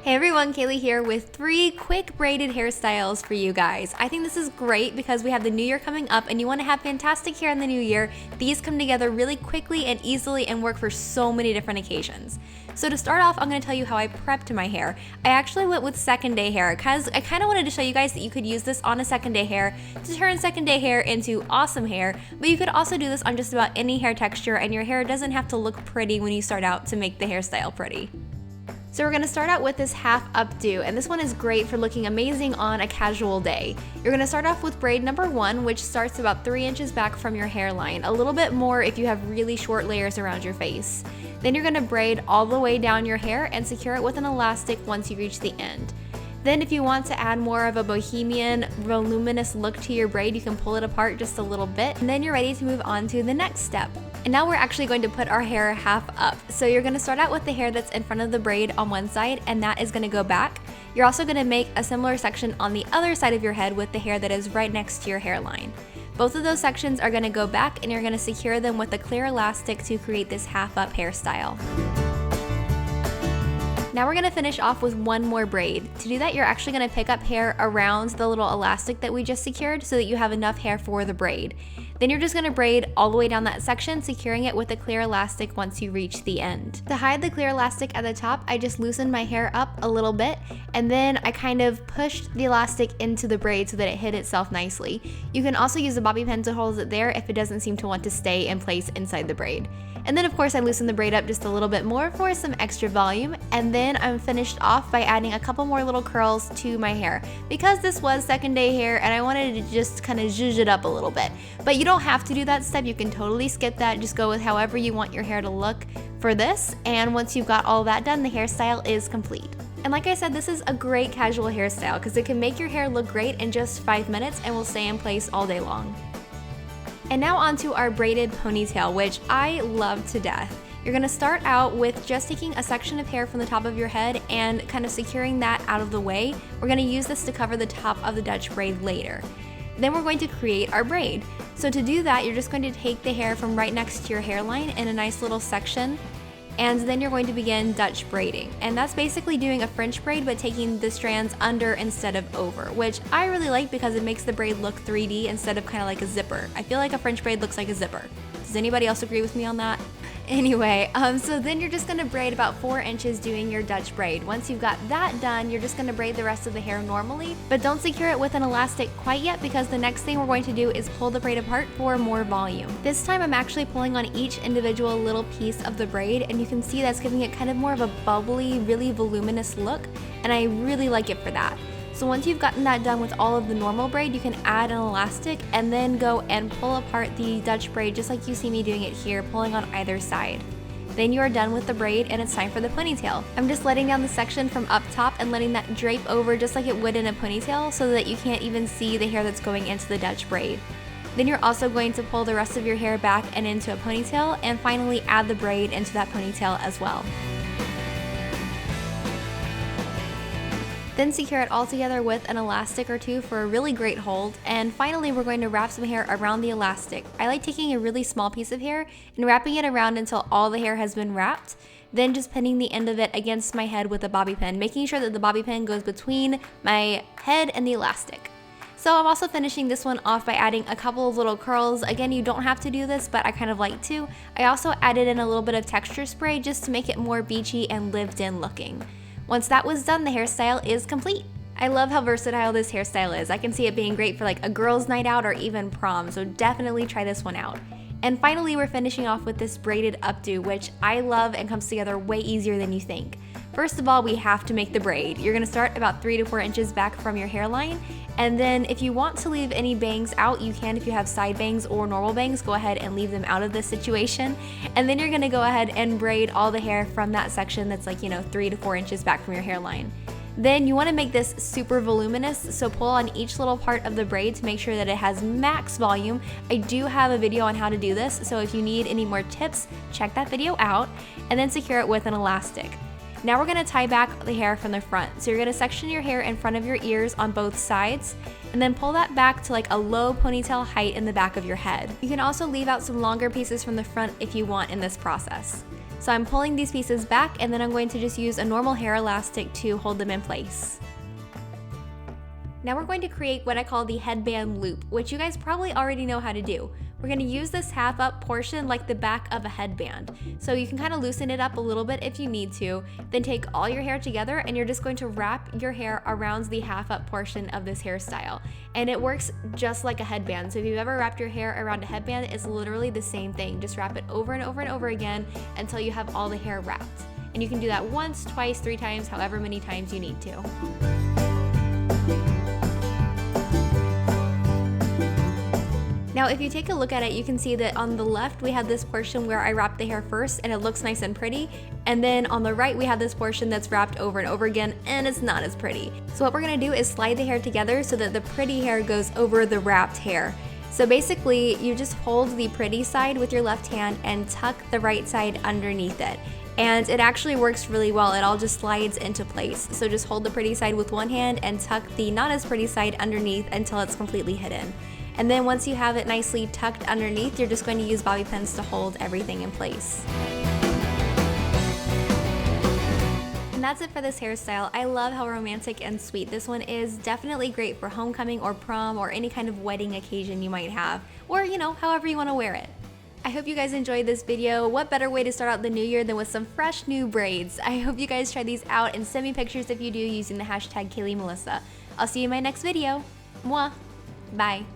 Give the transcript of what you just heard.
Hey everyone, Kaylee here with 3 quick braided hairstyles for you guys. I think this is great because we have the new year coming up and you want to have fantastic hair in the new year. These come together really quickly and easily and work for so many different occasions. So to start off, I'm going to tell you how I prepped my hair. I actually went with second day hair because I kind of wanted to show you guys that you could use this on a second day hair to turn second day hair into awesome hair, but you could also do this on just about any hair texture and your hair doesn't have to look pretty when you start out to make the hairstyle pretty. So we're gonna start out with this half updo, and this one is great for looking amazing on a casual day. You're gonna start off with braid number 1, which starts about 3 inches back from your hairline, a little bit more if you have really short layers around your face. Then you're gonna braid all the way down your hair and secure it with an elastic once you reach the end. Then if you want to add more of a bohemian, voluminous look to your braid, you can pull it apart just a little bit, and then you're ready to move on to the next step. And now we're actually going to put our hair half up. So you're gonna start out with the hair that's in front of the braid on one side, and that is gonna go back. You're also gonna make a similar section on the other side of your head with the hair that is right next to your hairline. Both of those sections are gonna go back, and you're gonna secure them with a clear elastic to create this half up hairstyle. Now we're gonna finish off with one more braid. To do that, you're actually gonna pick up hair around the little elastic that we just secured so that you have enough hair for the braid. Then you're just gonna braid all the way down that section, securing it with a clear elastic once you reach the end. To hide the clear elastic at the top, I just loosened my hair up a little bit, and then I kind of pushed the elastic into the braid so that it hid itself nicely. You can also use a bobby pin to hold it there if it doesn't seem to want to stay in place inside the braid. And then of course I loosened the braid up just a little bit more for some extra volume, and then I'm finished off by adding a couple more little curls to my hair because this was second day hair and I wanted to just kind of zhuzh it up a little bit. But you don't have to do that step, you can totally skip that, just go with however you want your hair to look for this, and once you've got all that done, the hairstyle is complete. And like I said, this is a great casual hairstyle because it can make your hair look great in just 5 minutes and will stay in place all day long. And now onto our braided ponytail, which I love to death. You're gonna start out with just taking a section of hair from the top of your head and kind of securing that out of the way. We're gonna use this to cover the top of the Dutch braid later. Then we're going to create our braid. So to do that, you're just going to take the hair from right next to your hairline in a nice little section, and then you're going to begin Dutch braiding. And that's basically doing a French braid but taking the strands under instead of over, which I really like because it makes the braid look 3D instead of kind of like a zipper. I feel like a French braid looks like a zipper. Does anybody else agree with me on that? Anyway, so then you're just gonna braid about 4 inches doing your Dutch braid. Once you've got that done, you're just gonna braid the rest of the hair normally, but don't secure it with an elastic quite yet because the next thing we're going to do is pull the braid apart for more volume. This time I'm actually pulling on each individual little piece of the braid, and you can see that's giving it kind of more of a bubbly, really voluminous look, and I really like it for that. So once you've gotten that done with all of the normal braid, you can add an elastic and then go and pull apart the Dutch braid just like you see me doing it here, pulling on either side. Then you are done with the braid and it's time for the ponytail. I'm just letting down the section from up top and letting that drape over just like it would in a ponytail so that you can't even see the hair that's going into the Dutch braid. Then you're also going to pull the rest of your hair back and into a ponytail, and finally add the braid into that ponytail as well. Then secure it all together with an elastic or two for a really great hold, and finally we're going to wrap some hair around the elastic. I like taking a really small piece of hair and wrapping it around until all the hair has been wrapped, then just pinning the end of it against my head with a bobby pin, making sure that the bobby pin goes between my head and the elastic. So I'm also finishing this one off by adding a couple of little curls. Again, you don't have to do this, but I kind of like to. I also added in a little bit of texture spray just to make it more beachy and lived in looking. Once that was done, the hairstyle is complete. I love how versatile this hairstyle is. I can see it being great for like a girls' night out or even prom, so definitely try this one out. And finally, we're finishing off with this braided updo, which I love and comes together way easier than you think. First of all, we have to make the braid. You're gonna start about 3 to 4 inches back from your hairline, and then if you want to leave any bangs out, you can. If you have side bangs or normal bangs, go ahead and leave them out of this situation. And then you're gonna go ahead and braid all the hair from that section that's like, 3 to 4 inches back from your hairline. Then you wanna make this super voluminous, so pull on each little part of the braid to make sure that it has max volume. I do have a video on how to do this, so if you need any more tips, check that video out, and then secure it with an elastic. Now we're gonna tie back the hair from the front. So you're gonna section your hair in front of your ears on both sides, and then pull that back to like a low ponytail height in the back of your head. You can also leave out some longer pieces from the front if you want in this process. So I'm pulling these pieces back, and then I'm going to just use a normal hair elastic to hold them in place. Now we're going to create what I call the headband loop, which you guys probably already know how to do. We're going to use this half up portion like the back of a headband. So you can kind of loosen it up a little bit if you need to, then take all your hair together and you're just going to wrap your hair around the half up portion of this hairstyle. And it works just like a headband. So if you've ever wrapped your hair around a headband, it's literally the same thing. Just wrap it over and over and over again until you have all the hair wrapped. And you can do that once, twice, 3 times, however many times you need to. Now if you take a look at it, you can see that on the left we have this portion where I wrapped the hair first and it looks nice and pretty, and then on the right we have this portion that's wrapped over and over again and it's not as pretty. So what we're going to do is slide the hair together so that the pretty hair goes over the wrapped hair. So basically you just hold the pretty side with your left hand and tuck the right side underneath it. And it actually works really well. It all just slides into place. So just hold the pretty side with one hand and tuck the not as pretty side underneath until it's completely hidden. And then once you have it nicely tucked underneath, you're just going to use bobby pins to hold everything in place. And that's it for this hairstyle. I love how romantic and sweet this one is. Definitely great for homecoming or prom or any kind of wedding occasion you might have, or you know, however you want to wear it. I hope you guys enjoyed this video. What better way to start out the new year than with some fresh new braids? I hope you guys try these out and send me pictures if you do using the hashtag KayleyMelissa. I'll see you in my next video. Mwah! Bye.